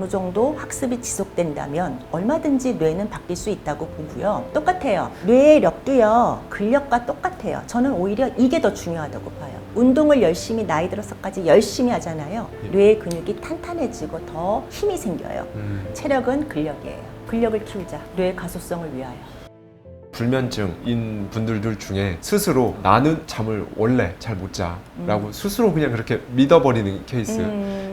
어느 정도 학습이 지속된다면 얼마든지 뇌는 바뀔 수 있다고 보고요. 똑같아요. 뇌력도요. 근력과 똑같아요. 저는 오히려 이게 더 중요하다고 봐요. 운동을 열심히 나이 들어서까지 열심히 하잖아요. 뇌의 근육이 탄탄해지고 더 힘이 생겨요. 체력은 근력이에요. 근력을 키우자. 뇌의 가소성을 위하여. 불면증인 분들 중에 스스로 나는 잠을 원래 잘 못 자라고 스스로 그냥 그렇게 믿어버리는 케이스.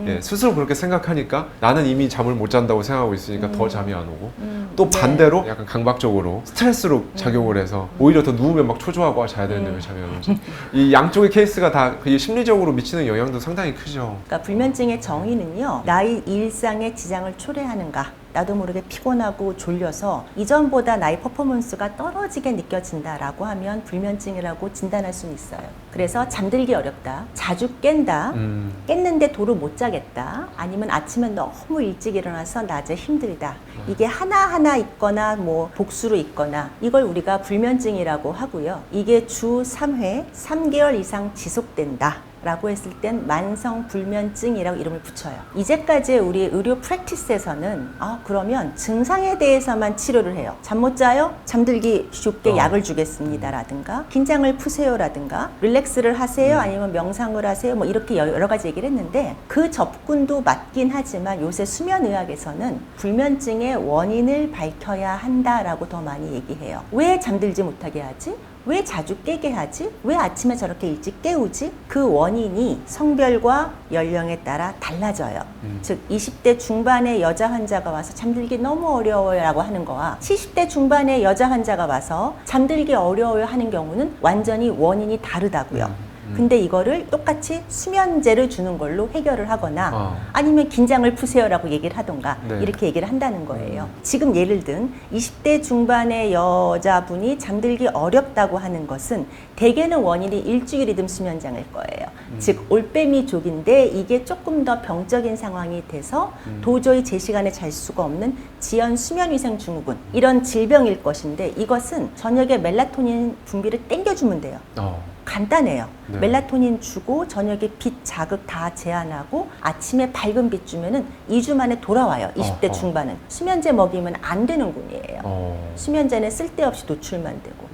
예, 스스로 그렇게 생각하니까 나는 이미 잠을 못 잔다고 생각하고 있으니까 더 잠이 안 오고 또 반대로 약간 강박적으로 스트레스로 작용을 해서 오히려 더 누우면 막 초조하고 자야 되는데 왜 잠이 안 오지? 이 양쪽의 케이스가 다 심리적으로 미치는 영향도 상당히 크죠. 그러니까 불면증의 정의는요. 나의 일상에 지장을 초래하는가. 나도 모르게 피곤하고 졸려서 이전보다 나의 퍼포먼스가 떨어지게 느껴진다라고 하면 불면증이라고 진단할 수는 있어요. 그래서 잠들기 어렵다, 자주 깬다, 깼는데 도로 못 자겠다, 아니면 아침에 너무 일찍 일어나서 낮에 힘들다. 이게 하나하나 있거나 뭐 복수로 있거나 이걸 우리가 불면증이라고 하고요. 이게 주 3회, 3개월 이상 지속된다. 라고 했을 땐 만성 불면증이라고 이름을 붙여요. 이제까지 우리 의료 프랙티스에서는 그러면 증상에 대해서만 치료를 해요. 잠 못 자요? 잠들기 쉽게 약을 주겠습니다 라든가 긴장을 푸세요 라든가 릴렉스를 하세요 아니면 명상을 하세요 뭐 이렇게 여러 가지 얘기를 했는데 그 접근도 맞긴 하지만 요새 수면의학에서는 불면증의 원인을 밝혀야 한다라고 더 많이 얘기해요. 왜 잠들지 못하게 하지? 왜 자주 깨게 하지? 왜 아침에 저렇게 일찍 깨우지? 그 원인이 성별과 연령에 따라 달라져요. 즉 20대 중반의 여자 환자가 와서 잠들기 너무 어려워요 라고 하는 거와 70대 중반의 여자 환자가 와서 잠들기 어려워요 하는 경우는 완전히 원인이 다르다고요. 근데 이거를 똑같이 수면제를 주는 걸로 해결을 하거나 아니면 긴장을 푸세요라고 얘기를 하던가 이렇게 얘기를 한다는 거예요. 지금 예를 든 20대 중반의 여자분이 잠들기 어렵다고 하는 것은 대개는 원인이 일주일 리듬 수면장일 거예요. 즉 올빼미족인데 이게 조금 더 병적인 상황이 돼서 도저히 제 시간에 잘 수가 없는 지연 수면위생 증후군 이런 질병일 것인데 이것은 저녁에 멜라토닌 분비를 땡겨주면 돼요. 간단해요. 네. 멜라토닌 주고 저녁에 빛 자극 다 제한하고 아침에 밝은 빛 주면은 2주 만에 돌아와요. 20대 중반은. 수면제 먹이면 안 되는 군이에요. 수면제는 쓸데없이 노출만 되고.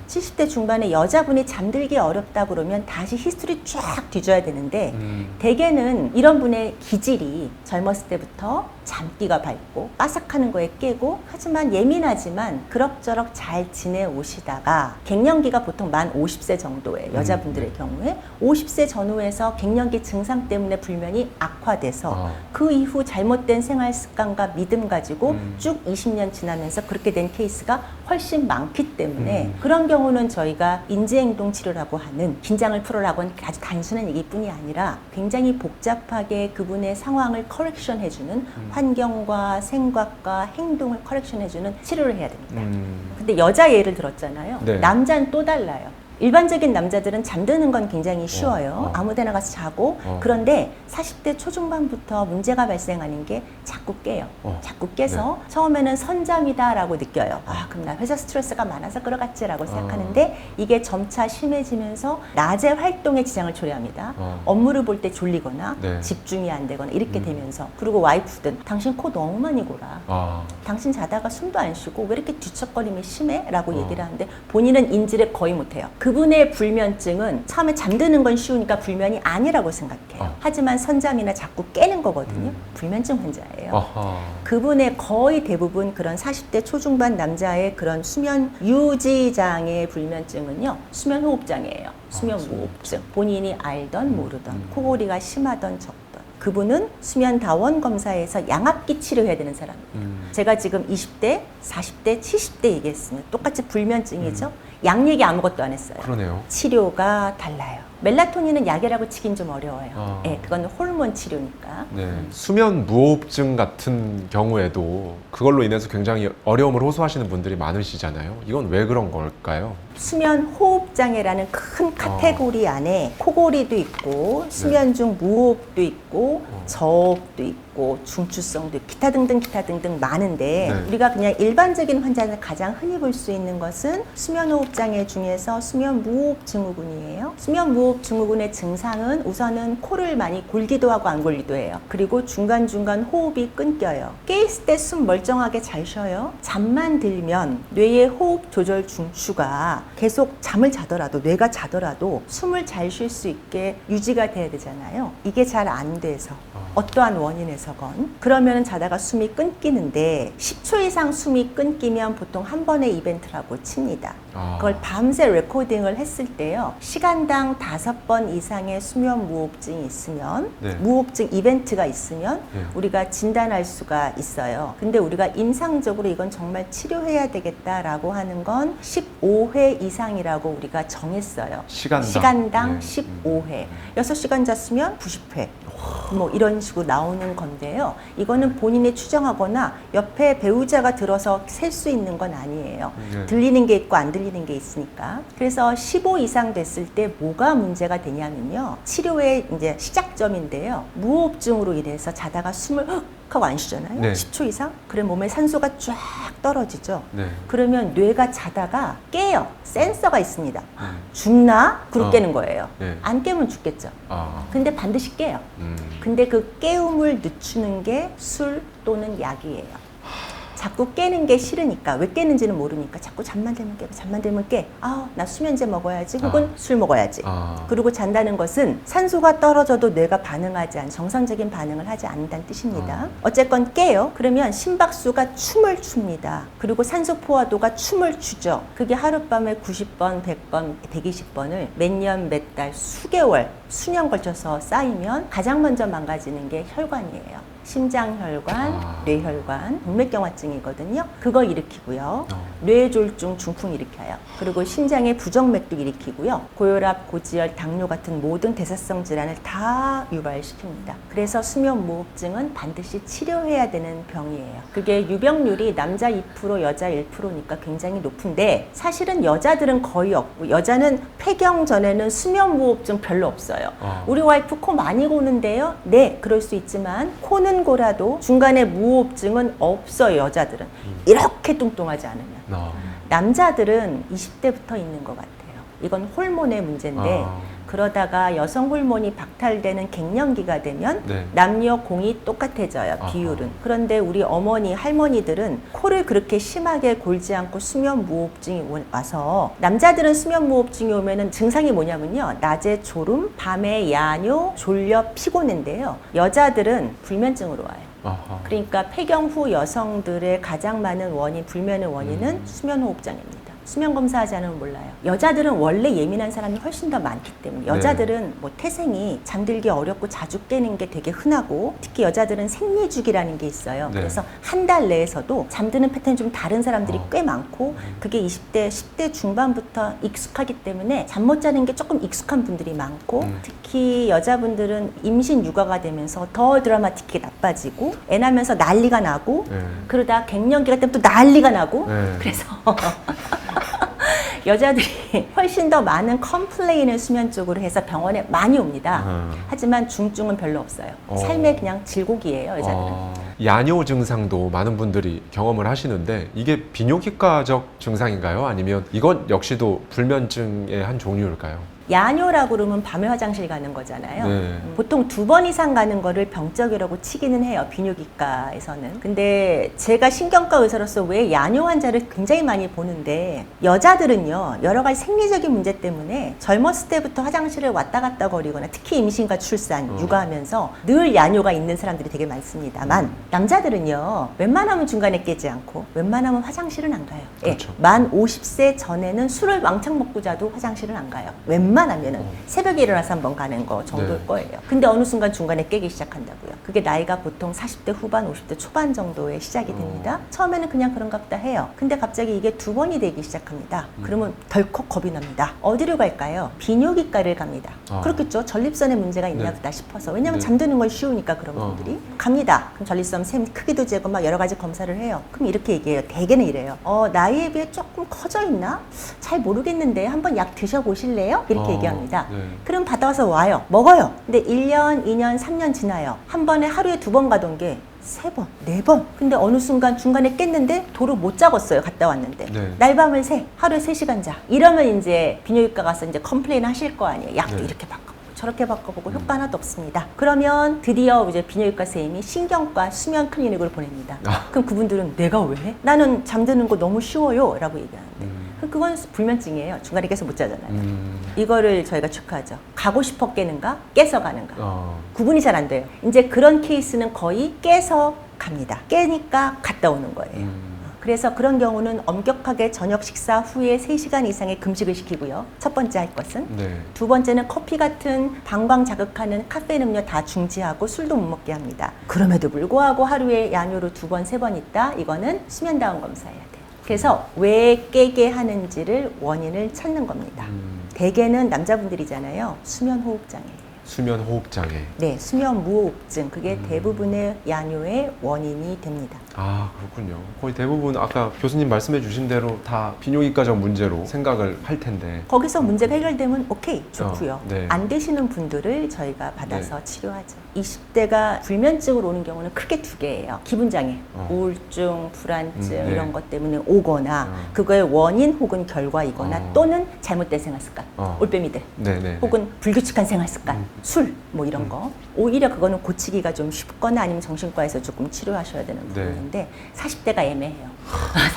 70대 중반에 여자분이 잠들기 어렵다 그러면 다시 히스토리 쫙 뒤져야 되는데 대개는 이런 분의 기질이 젊었을 때부터 잠기가 밝고 빠삭하는 거에 깨고 하지만 예민하지만 그럭저럭 잘 지내오시다가 갱년기가 보통 만 50세 정도예요. 여자분들의 경우에 50세 전후에서 갱년기 증상 때문에 불면이 악화돼서 그 이후 잘못된 생활 습관과 믿음 가지고 쭉 20년 지나면서 그렇게 된 케이스가 훨씬 많기 때문에 그런 경우는 저희가 인지행동 치료라고 하는 긴장을 풀어라고 하는 아주 단순한 얘기뿐이 아니라 굉장히 복잡하게 그분의 상황을 커렉션 해주는 환경과 생각과 행동을 커렉션 해주는 치료를 해야 됩니다. 근데 여자 예를 들었잖아요. 네. 남자는 또 달라요. 일반적인 남자들은 잠드는 건 굉장히 쉬워요. 아무데나 가서 자고 그런데 40대 초중반부터 문제가 발생하는 게 자꾸 깨요. 자꾸 깨서 처음에는 선잠이다라고 느껴요. 그럼 나 회사 스트레스가 많아서 그러겠지라고 생각하는데 이게 점차 심해지면서 낮에 활동에 지장을 초래합니다. 업무를 볼 때 졸리거나 집중이 안 되거나 이렇게 되면서 그리고 와이프든 당신 코 너무 많이 골아. 당신 자다가 숨도 안 쉬고 왜 이렇게 뒤척거림이 심해? 라고 얘기를 하는데 본인은 인지를 거의 못해요. 그분의 불면증은 처음에 잠드는 건 쉬우니까 불면이 아니라고 생각해요. 하지만 선잠이나 자꾸 깨는 거거든요. 불면증 환자예요. 그분의 거의 대부분 그런 40대 초중반 남자의 그런 수면 유지장애 불면증은요. 수면 호흡장애예요. 수면 무호흡증. 본인이 알던 모르던 코골이가 심하던 적던. 그분은 수면 다원 검사에서 양압기 치료해야 되는 사람이에요. 제가 지금 20대, 40대, 70대 얘기했습니다. 똑같이 불면증이죠. 약 얘기 아무것도 안 했어요. 그러네요. 치료가 달라요. 멜라토닌은 약이라고 치긴 좀 어려워요. 네, 그건 호르몬 치료니까. 수면 무호흡증 같은 경우에도 그걸로 인해서 굉장히 어려움을 호소하시는 분들이 많으시잖아요. 이건 왜 그런 걸까요? 수면 호흡 장애라는 큰 카테고리 안에 코골이도 있고 수면 중 무호흡도 있고 저호흡도 있고 있고 중추성도 있고 기타 등등 많은데 네. 우리가 그냥 일반적인 환자는 가장 흔히 볼 수 있는 것은 수면호흡장애 중에서 수면무호흡증후군이에요. 수면무호흡증후군의 증상은 우선은 코를 많이 골기도 하고 안 골기도 해요. 그리고 중간중간 호흡이 끊겨요. 깨있을 때 숨 멀쩡하게 잘 쉬어요. 잠만 들면 뇌의 호흡 조절 중추가 계속 잠을 자더라도 뇌가 자더라도 숨을 잘 쉴 수 있게 유지가 돼야 되잖아요. 이게 잘 안 돼서 어떠한 원인에서건 그러면 자다가 숨이 끊기는데 10초 이상 숨이 끊기면 보통 한 번의 이벤트라고 칩니다. 그걸 밤새 레코딩을 했을 때요. 시간당 5번 이상의 수면 무호흡증이 있으면 네. 무호흡증 이벤트가 있으면 네. 우리가 진단할 수가 있어요. 근데 우리가 임상적으로 이건 정말 치료해야 되겠다라고 하는 건 15회 이상이라고 우리가 정했어요. 시간당 네. 15회. 6시간 잤으면 90회. 뭐 이런 식으로 나오는 건데요. 이거는 본인이 추정하거나 옆에 배우자가 들어서 셀 수 있는 건 아니에요. 네. 들리는 게 있고 안 들리는 게 있으니까. 그래서 15 이상 됐을 때 뭐가 문제가 되냐면요. 치료의 이제 시작점인데요. 무호흡증으로 인해서 자다가 숨을 흑 하고 안 쉬잖아요. 네. 10초 이상? 그래 몸에 산소가 쫙 떨어지죠. 네. 그러면 뇌가 자다가 깨요. 센서가 있습니다. 죽나? 그러고 깨는 거예요. 네. 안 깨면 죽겠죠. 아. 근데 반드시 깨요. 근데 그 깨움을 늦추는 게 술 또는 약이에요. 자꾸 깨는 게 싫으니까 왜 깨는지는 모르니까 자꾸 잠만 들면 깨, 잠만 들면 깨. 아, 나 수면제 먹어야지 혹은 술 먹어야지. 그리고 잔다는 것은 산소가 떨어져도 뇌가 반응하지 않은 정상적인 반응을 하지 않는다는 뜻입니다. 어쨌건 깨요. 그러면 심박수가 춤을 춥니다. 그리고 산소 포화도가 춤을 추죠. 그게 하룻밤에 90번, 100번, 120번을 몇 년, 몇 달, 수개월, 수년 걸쳐서 쌓이면 가장 먼저 망가지는 게 혈관이에요. 심장혈관, 뇌혈관, 동맥경화증이거든요. 그거 일으키고요. 뇌졸중, 중풍 일으켜요. 그리고 심장의 부정맥도 일으키고요. 고혈압, 고지혈, 당뇨 같은 모든 대사성 질환을 다 유발시킵니다. 그래서 수면무호흡증은 반드시 치료해야 되는 병이에요. 그게 유병률이 남자 2%, 여자 1%니까 굉장히 높은데 사실은 여자들은 거의 없고 여자는 폐경 전에는 수면무호흡증 별로 없어요. 우리 와이프 코 많이 고는데요? 네, 그럴 수 있지만 코는 고라도 중간에 무호흡증은 없어요. 여자들은 이렇게 뚱뚱하지 않으면. 남자들은 20대부터 있는 것 같아요. 이건 호르몬의 문제인데 그러다가 여성 호르몬이 박탈되는 갱년기가 되면 네. 남녀 공이 똑같아져요. 비율은. 그런데 우리 어머니, 할머니들은 코를 그렇게 심하게 골지 않고 수면 무호흡증이 와서 남자들은 수면 무호흡증이 오면은 증상이 뭐냐면요. 낮에 졸음, 밤에 야뇨, 졸려, 피곤한데요. 여자들은 불면증으로 와요. 그러니까 폐경 후 여성들의 가장 많은 원인, 불면의 원인은 수면 호흡장애입니다. 수면 검사하지 않으면 몰라요. 여자들은 원래 예민한 사람이 훨씬 더 많기 때문에 여자들은 뭐 태생이 잠들기 어렵고 자주 깨는 게 되게 흔하고 특히 여자들은 생리주기라는 게 있어요. 네. 그래서 한 달 내에서도 잠드는 패턴이 좀 다른 사람들이 꽤 많고 그게 20대, 10대 중반부터 익숙하기 때문에 잠 못 자는 게 조금 익숙한 분들이 많고 특히 여자분들은 임신 육아가 되면서 더 드라마틱하게 나빠지고 애 낳으면서 난리가 나고 그러다 갱년기가 되면 또 난리가 나고 그래서 여자들이 훨씬 더 많은 컴플레인을 수면 쪽으로 해서 병원에 많이 옵니다. 하지만 중증은 별로 없어요. 삶의 그냥 질곡이에요, 여자들은. 야뇨 증상도 많은 분들이 경험을 하시는데 이게 비뇨기과적 증상인가요? 아니면 이건 역시도 불면증의 한 종류일까요? 야뇨라고 그러면 밤에 화장실 가는 거잖아요. 네. 보통 2번 이상 가는 거를 병적이라고 치기는 해요. 비뇨기과에서는. 근데 제가 신경과 의사로서 왜 야뇨 환자를 굉장히 많이 보는데 여자들은요. 여러 가지 생리적인 문제 때문에 젊었을 때부터 화장실을 왔다 갔다 거리거나 특히 임신과 출산, 육아하면서 늘 야뇨가 있는 사람들이 되게 많습니다만 남자들은요. 웬만하면 중간에 깨지 않고 웬만하면 화장실은 안 가요. 그렇죠. 예, 만 50세 전에는 술을 왕창 먹고 자도 화장실은 안 가요. 웬만하면은 새벽에 일어나서 한번 가는 거 정도일 거예요. 근데 어느 순간 중간에 깨기 시작한다고요. 그게 나이가 보통 40대 후반, 50대 초반 정도에 시작이 됩니다. 처음에는 그냥 그런가 보다 해요. 근데 갑자기 이게 2번이 되기 시작합니다. 그러면 덜컥 겁이 납니다. 어디로 갈까요? 비뇨기과를 갑니다. 그렇겠죠. 전립선에 문제가 있나 보다 싶어서. 왜냐면 잠드는 건 쉬우니까 그런 분들이. 갑니다. 그럼 전립선 샘 크기도 재고 막 여러 가지 검사를 해요. 그럼 이렇게 얘기해요. 대개는 이래요. 나이에 비해 조금 커져 있나? 잘 모르겠는데 한번 약 드셔보실래요? 이렇게 이렇게 얘기합니다. 네. 그럼 받아와서 와요. 먹어요. 근데 1년, 2년, 3년 지나요. 한 번에 하루에 2번 가던 게 3번, 4번. 근데 어느 순간 중간에 깼는데 도로 못 잡았어요. 갔다 왔는데. 네. 날밤을 새. 하루에 3시간 자. 이러면 이제 비뇨기과 가서 이제 컴플레인 하실 거 아니에요. 약도 네. 이렇게 바꿔보고 저렇게 바꿔보고 효과 하나도 없습니다. 그러면 드디어 이제 비뇨기과 선생님이 신경과 수면 클리닉을 보냅니다. 그럼 그분들은 내가 왜 해? 나는 잠드는 거 너무 쉬워요. 라고 얘기하는데. 그럼 그건 불면증이에요. 중간에 깨서 못 자잖아요. 이거를 저희가 체크하죠. 가고 싶어 깨는가? 깨서 가는가? 구분이 잘 안 돼요. 이제 그런 케이스는 거의 깨서 갑니다. 깨니까 갔다 오는 거예요. 그래서 그런 경우는 엄격하게 저녁 식사 후에 3시간 이상의 금식을 시키고요. 첫 번째 할 것은. 네. 두 번째는 커피 같은 방광 자극하는 카페인 음료 다 중지하고 술도 못 먹게 합니다. 그럼에도 불구하고 하루에 양효로 2번, 3번 있다. 이거는 수면 다운 검사해야 돼요. 그래서 왜 깨게 하는지를 원인을 찾는 겁니다. 대개는 남자분들이잖아요. 수면 호흡 장애예요. 수면 호흡 장애. 네, 수면 무호흡증. 그게 대부분의 양효의 원인이 됩니다. 아, 그렇군요. 거의 대부분 아까 교수님 말씀해 주신 대로 다 비뇨기과적 문제로 생각을 할 텐데. 거기서 문제가 해결되면 오케이, 좋고요. 네. 안 되시는 분들을 저희가 받아서 치료하죠. 20대가 불면증으로 오는 경우는 크게 2개예요. 기분장애, 우울증, 불안증 네. 이런 것 때문에 오거나 그거의 원인 혹은 결과이거나 또는 잘못된 생활 습관, 올빼미들 네네. 혹은 불규칙한 생활 습관, 술 뭐 이런 거. 오히려 그거는 고치기가 좀 쉽거나 아니면 정신과에서 조금 치료하셔야 되는 부분인데 40대가 애매해요.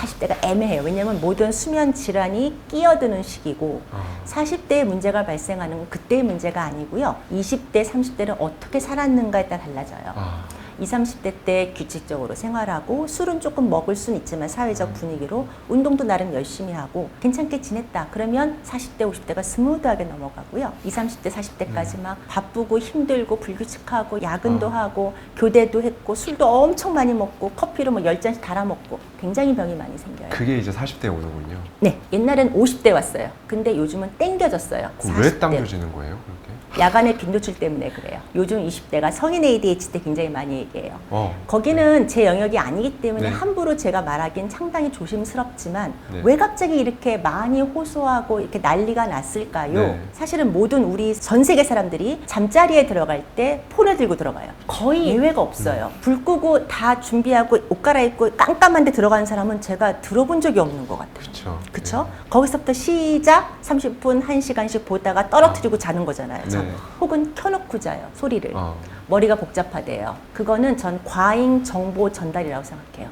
40대가 애매해요. 왜냐하면 모든 수면 질환이 끼어드는 시기고 40대에 문제가 발생하는 건 그때의 문제가 아니고요. 20대, 30대를 어떻게 살았는가에 따라 달라져요. 20, 30대 때 규칙적으로 생활하고 술은 조금 먹을 수는 있지만 사회적 분위기로 운동도 나름 열심히 하고 괜찮게 지냈다. 그러면 40대, 50대가 스무드하게 넘어가고요. 20, 30대, 40대까지 막 바쁘고 힘들고 불규칙하고 야근도 하고 교대도 했고 술도 엄청 많이 먹고 커피를 뭐 10잔씩 달아 먹고 굉장히 병이 많이 생겨요. 그게 이제 40대에 오는군요. 네. 옛날엔 50대 왔어요. 근데 요즘은 땡겨졌어요. 그럼 왜 당겨지는 거예요? 그렇게? 야간의 빈노출 때문에 그래요. 요즘 20대가 성인 ADHD 때 굉장히 많이 얘기해요. 어. 거기는 제 영역이 아니기 때문에 네. 함부로 제가 말하기는 상당히 조심스럽지만 네. 왜 갑자기 이렇게 많이 호소하고 이렇게 난리가 났을까요? 네. 사실은 모든 우리 전 세계 사람들이 잠자리에 들어갈 때 폰을 들고 들어가요. 거의 예외가 없어요. 불 끄고 다 준비하고 옷 갈아입고 깜깜한 데 들어가는 사람은 제가 들어본 적이 없는 것 같아요. 그렇죠. 그쵸? 거기서부터 시작 30분, 1시간씩 보다가 떨어뜨리고 자는 거잖아요. 네. 혹은 켜놓고 자요. 소리를. 어. 머리가 복잡하대요. 그거는 전 과잉 정보 전달이라고 생각해요.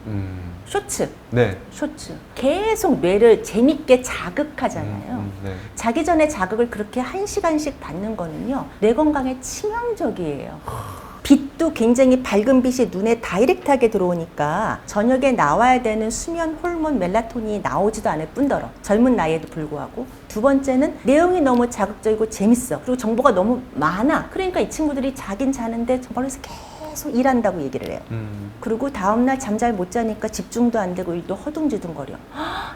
쇼츠. 네. 쇼츠. 계속 뇌를 재밌게 자극하잖아요. 네. 자기 전에 자극을 그렇게 1시간씩 받는 거는요. 뇌 건강에 치명적이에요. 빛도 굉장히 밝은 빛이 눈에 다이렉트하게 들어오니까 저녁에 나와야 되는 수면 호르몬 멜라토닌이 나오지도 않을 뿐더러 젊은 나이에도 불구하고 두 번째는 내용이 너무 자극적이고 재밌어. 그리고 정보가 너무 많아. 그러니까 이 친구들이 자긴 자는데 머리에서 계속 일한다고 얘기를 해요. 그리고 다음날 잠 잘 못 자니까 집중도 안 되고 일도 허둥지둥거려.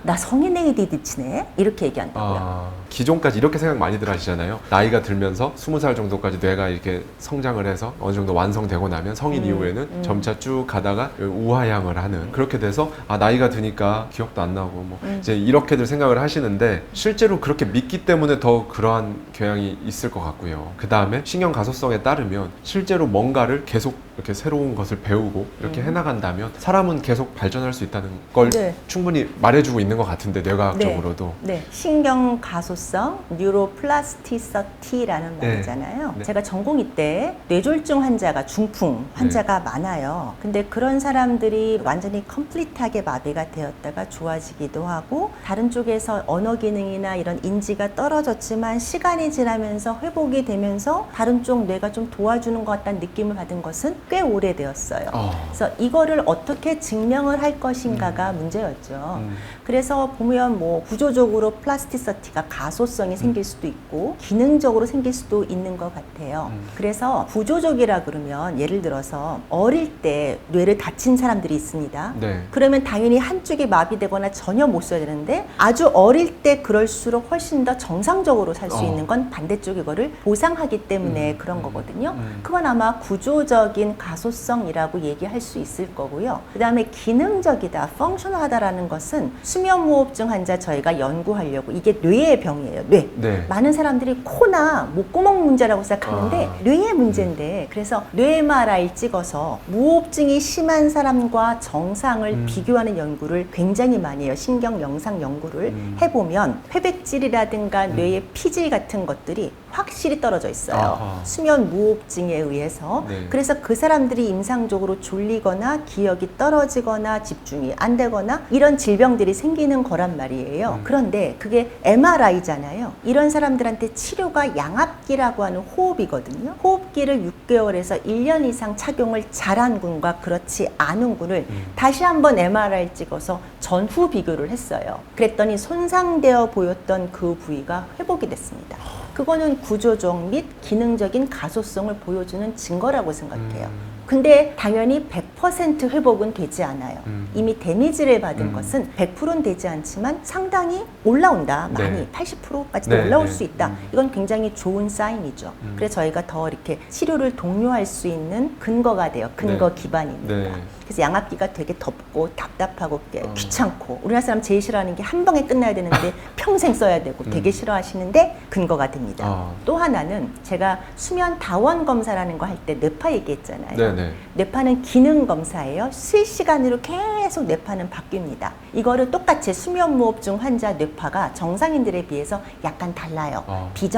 나 성인 ADHD네? 이렇게 얘기한다고요. 기존까지 이렇게 생각 많이들 하시잖아요. 나이가 들면서 20살 정도까지 뇌가 이렇게 성장을 해서 어느 정도 완성되고 나면 성인 이후에는 점차 쭉 가다가 우하향을 하는 그렇게 돼서 나이가 드니까 기억도 안 나고 뭐 이제 이렇게들 생각을 하시는데 실제로 그렇게 믿기 때문에 더 그러한 경향이 있을 것 같고요. 그 다음에 신경 가소성에 따르면 실제로 뭔가를 계속 이렇게 새로운 것을 배우고 이렇게 해나간다면 사람은 계속 발전할 수 있다는 걸 네. 충분히 말해주고 있는 것 같은데 뇌과학적으로도. 네. 신경 가소성, 뉴로플라스티시티라는 네. 말이잖아요. 네. 제가 전공의 때 뇌졸중 환자가 중풍 환자가 많아요. 근데 그런 사람들이 완전히 컴플리트하게 마비가 되었다가 좋아지기도 하고 다른 쪽에서 언어 기능이나 이런 인지가 떨어졌지만 시간이 지나면서 회복이 되면서 다른 쪽 뇌가 좀 도와주는 것 같다는 느낌을 받은 것은 꽤 오래되었어요. 그래서 이거를 어떻게 증명을 할 것인가가 문제였죠. 그래서 보면 뭐 구조적으로 플라스티시티가 가소성이 생길 수도 있고 기능적으로 생길 수도 있는 것 같아요. 그래서 구조적이라 그러면 예를 들어서 어릴 때 뇌를 다친 사람들이 있습니다. 네. 그러면 당연히 한쪽이 마비되거나 전혀 못 써야 되는데 아주 어릴 때 그럴수록 훨씬 더 정상적으로 살 수 있는 건 반대쪽 이거를 보상하기 때문에 그런 거거든요. 그건 아마 구조적인 가소성이라고 얘기할 수 있을 거고요. 그 다음에 기능적이다, 펑셔널하다라는 것은 수면무호흡증 환자 저희가 연구하려고 이게 뇌의 병이에요. 뇌. 네. 많은 사람들이 코나 목구멍 문제라고 생각하는데 뇌의 문제인데 그래서 뇌 MRI 찍어서 무호흡증이 심한 사람과 정상을 비교하는 연구를 굉장히 많이 해요. 신경 영상 연구를 해보면 회백질이라든가 뇌의 피질 같은 것들이 확실히 떨어져 있어요. 아하. 수면 무호흡증에 의해서. 네. 그래서 그 사람들이 임상적으로 졸리거나 기억이 떨어지거나 집중이 안 되거나 이런 질병들이 생기는 거란 말이에요. 그런데 그게 MRI잖아요. 이런 사람들한테 치료가 양압기라고 하는 호흡이거든요. 호흡기를 6개월에서 1년 이상 착용을 잘한 군과 그렇지 않은 군을 다시 한번 MRI 찍어서 전후 비교를 했어요. 그랬더니 손상되어 보였던 그 부위가 회복이 됐습니다. 그거는 구조적 및 기능적인 가소성을 보여주는 증거라고 생각해요. 근데 당연히 100% 회복은 되지 않아요. 이미 데미지를 받은 것은 100%는 되지 않지만 상당히 올라온다. 많이 네. 80%까지도 네, 올라올 네. 수 있다. 이건 굉장히 좋은 사인이죠. 그래서 저희가 더 이렇게 치료를 독려할 수 있는 근거가 돼요. 근거 네. 기반입니다. 네. 그래서 양압기가 되게 덥고 답답하고 귀찮고 우리나라 사람 제일 싫어하는 게 한 방에 끝나야 되는데 평생 써야 되고 되게 싫어하시는데 근거가 됩니다. 또 하나는 제가 수면 다원 검사라는 거 할 때 뇌파 얘기했잖아요. 네네. 뇌파는 기능 검사예요. 실시간으로 계속 뇌파는 바뀝니다. 이거를 똑같이 수면무호흡증 환자 뇌파가 정상인들에 비해서 약간 달라요.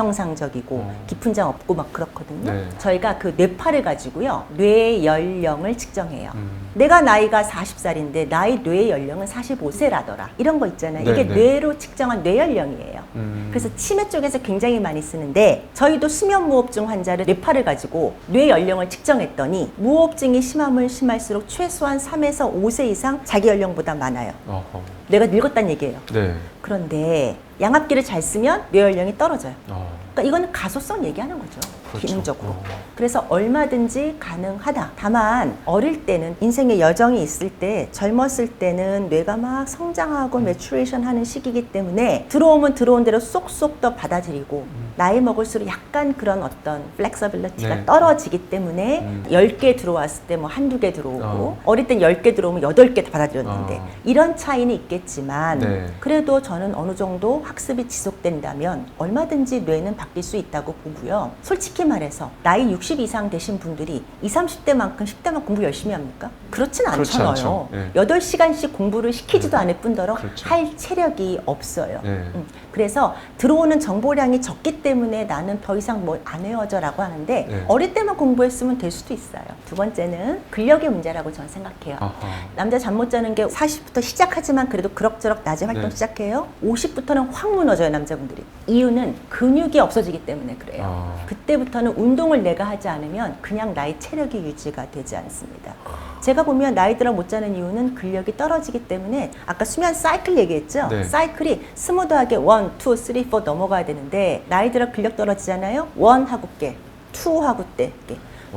비정상적이고 깊은 장 없고 막 그렇거든요. 네. 저희가 그 뇌파를 가지고요. 뇌 연령을 측정해요. 내가 나이가 40살인데 나의 뇌 연령은 45세라더라. 이런 거 있잖아요. 이게 네. 뇌로 측정한 뇌 연령이에요. 그래서 치매 쪽에서 굉장히 많이 쓰는데 저희도 수면무호흡증 환자를 뇌파를 가지고 뇌 연령을 측정했더니 무호흡증이 심하면 심할수록 최소한 3에서 5세 이상 자기 연령보다 많아요. 어허. 뇌가 늙었다는 얘기예요. 네. 그런데 양압기를 잘 쓰면 뇌 연령이 떨어져요. 어. 그러니까 이거는 가소성 얘기하는 거죠. 그렇죠. 기능적으로. 그래서 얼마든지 가능하다. 다만 어릴 때는 인생의 여정이 있을 때 젊었을 때는 뇌가 막 성장하고 매추레이션 하는 시기이기 때문에 들어오면 들어온 대로 쏙쏙 더 받아들이고 나이 먹을수록 약간 그런 어떤 플렉서빌리티가 네. 떨어지기 때문에 10개 들어왔을 때 뭐 한두 개 들어오고 어릴 땐 10개 들어오면 8개 받아들였는데 이런 차이는 있겠지만 네. 그래도 저는 어느 정도 학습이 지속된다면 얼마든지 뇌는 바뀔 수 있다고 보고요. 솔직히 말해서 나이 60 이상 되신 분들이 20, 30대만큼 10대만 공부 열심히 합니까? 그렇진 그렇지 않잖아요. 않죠. 네. 8시간씩 공부를 시키지도 않을 뿐더러 그렇죠. 할 체력이 없어요. 네. 그래서 들어오는 정보량이 적기 때문에 나는 더 이상 뭘 안 외워져라고 하는데 네. 어릴 때만 공부했으면 될 수도 있어요. 두 번째는 근력의 문제라고 저는 생각해요. 아하. 남자 잠 못 자는 게 40부터 시작하지만 그래도 그럭저럭 낮에 활동 네. 시작해요. 50부터는 확 무너져요, 남자분들이. 이유는 근육이 없어지기 때문에 그래요. 그때부터는 운동을 내가 하지 않으면 그냥 나의 체력이 유지가 되지 않습니다. 제가 보면 나이 들어 못 자는 이유는 근력이 떨어지기 때문에 아까 수면 사이클 얘기했죠? 네. 사이클이 스무드하게 1, 2, 3, 4 넘어가야 되는데 나이 들어 근력 떨어지잖아요? 1 하고 깨, 2 하고 깨.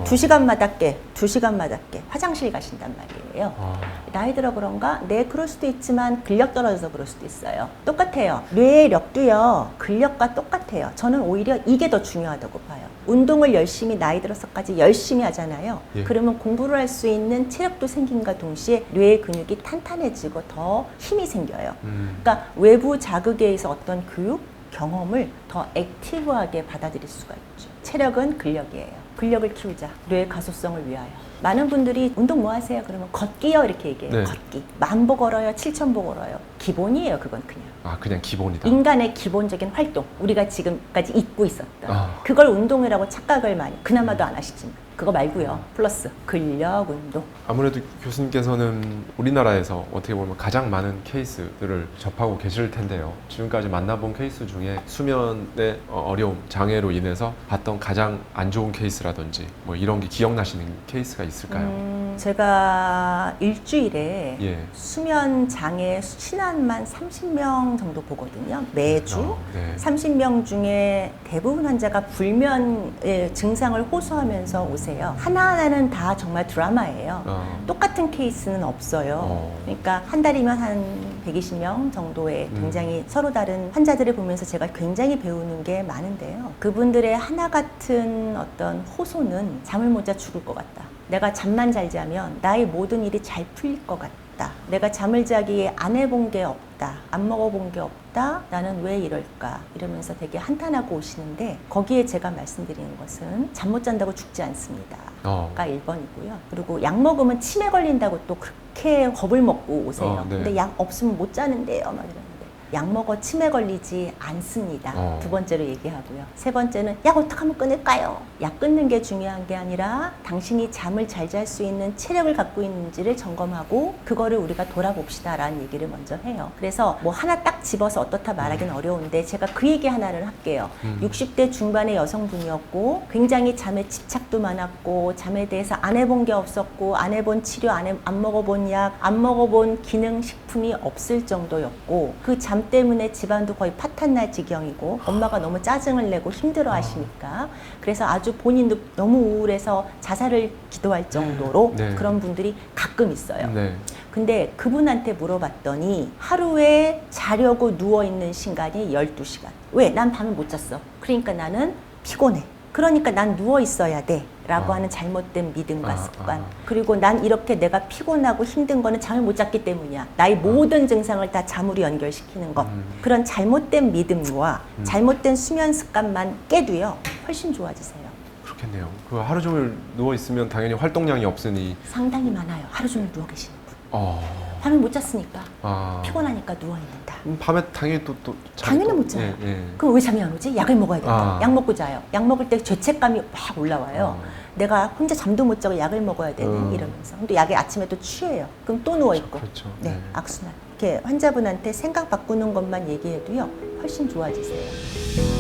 2시간마다 깨, 2시간마다 깨. 화장실 가신단 말이에요. 나이 들어 그런가? 네, 그럴 수도 있지만 근력 떨어져서 그럴 수도 있어요. 똑같아요. 뇌력도요, 근력과 똑같아요. 저는 오히려 이게 더 중요하다고 봐요. 운동을 열심히 나이 들어서까지 열심히 하잖아요. 예. 그러면 공부를 할 수 있는 체력도 생긴과 동시에 뇌의 근육이 탄탄해지고 더 힘이 생겨요. 그러니까 외부 자극에 의해서 어떤 교육, 경험을 더 액티브하게 받아들일 수가 있죠. 체력은 근력이에요. 근력을 키우자. 뇌의 가소성을 위하여. 많은 분들이 운동 뭐 하세요? 그러면 걷기요 이렇게 얘기해요. 네. 걷기. 1000보 걸어요. 7000보 걸어요. 기본이에요. 그건 그냥. 아, 그냥 기본이다. 인간의 기본적인 활동. 우리가 지금까지 잊고 있었다. 그걸 운동이라고 착각을 많이. 그나마도 안 하시지만. 그거 말고요. 플러스 근력 운동. 아무래도 교수님께서는 우리나라에서 어떻게 보면 가장 많은 케이스들을 접하고 계실 텐데요. 지금까지 만나본 케이스 중에 수면의 어려움, 장애로 인해서 봤던 가장 안 좋은 케이스라든지 뭐 이런 게 기억나시는 케이스가 있을까요? 제가 일주일에 예. 수면 장애 신안만 30명 정도 보거든요. 매주. 네. 30명 중에 대부분 환자가 불면의 증상을 호소하면서 오세요. 하나하나는 다 정말 드라마예요. 똑같은 케이스는 없어요. 그러니까 한 달이면 한 120명 정도의 굉장히 서로 다른 환자들을 보면서 제가 굉장히 배우는 게 많은데요. 그분들의 하나 같은 어떤 호소는 잠을 못 자 죽을 것 같다. 내가 잠만 잘 자면 나의 모든 일이 잘 풀릴 것 같다. 내가 잠을 자기에 안 해본 게 없다. 안 먹어본 게 없다. 나는 왜 이럴까? 이러면서 되게 한탄하고 오시는데 거기에 제가 말씀드리는 것은 잠 못 잔다고 죽지 않습니다. 가 1번이고요. 그리고 약 먹으면 치매 걸린다고 또 그렇게 겁을 먹고 오세요. 네. 근데 약 없으면 못 자는데요. 막 이러는데. 약 먹어 치매 걸리지 않습니다. 2번째로 얘기하고요. 3번째는 약 어떻게 하면 끊을까요? 약 끊는 게 중요한 게 아니라 당신이 잠을 잘 잘 수 있는 체력을 갖고 있는지를 점검하고 그거를 우리가 돌아봅시다 라는 얘기를 먼저 해요. 그래서 뭐 하나 딱 집어서 어떻다 말하기는 어려운데 제가 그 얘기 하나를 할게요. 60대 중반의 여성분이었고 굉장히 잠에 집착도 많았고 잠에 대해서 안 해본 게 없었고 안 해본 치료, 안 먹어본 약, 안 먹어본 기능식품이 없을 정도였고 그 잠 때문에 집안도 거의 파탄날 지경이고 엄마가 너무 짜증을 내고 힘들어 하시니까 그래서 아주 본인도 너무 우울해서 자살을 기도할 정도로 네. 그런 분들이 가끔 있어요. 네. 근데 그분한테 물어봤더니 하루에 자려고 누워있는 시간이 12시간. 왜? 난 밤을 못 잤어. 그러니까 나는 피곤해. 그러니까 난 누워 있어야 돼 라고 하는 잘못된 믿음과 습관. 그리고 난 이렇게 내가 피곤하고 힘든 거는 잠을 못 잤기 때문이야. 나의 모든 증상을 다 잠으로 연결시키는 것. 그런 잘못된 믿음과 잘못된 수면 습관만 깨도요 훨씬 좋아지세요. 그렇겠네요. 그 하루 종일 누워 있으면 당연히 활동량이 없으니 상당히 많아요. 하루 종일 누워 계시는 분. 밤을 못 잤으니까 피곤하니까 누워있는다. 밤에 당연히 또 당연히 못 자요. 그럼 왜 잠이 안 오지? 약을 먹어야 된다. 약 먹고 자요. 약 먹을 때 죄책감이 확 올라와요. 내가 혼자 잠도 못 자고 약을 먹어야 되네 이러면서. 근데 약이 아침에 또 취해요. 그럼 또 누워있고. 그렇죠. 네, 악순환. 이렇게 환자분한테 생각 바꾸는 것만 얘기해도요 훨씬 좋아지세요.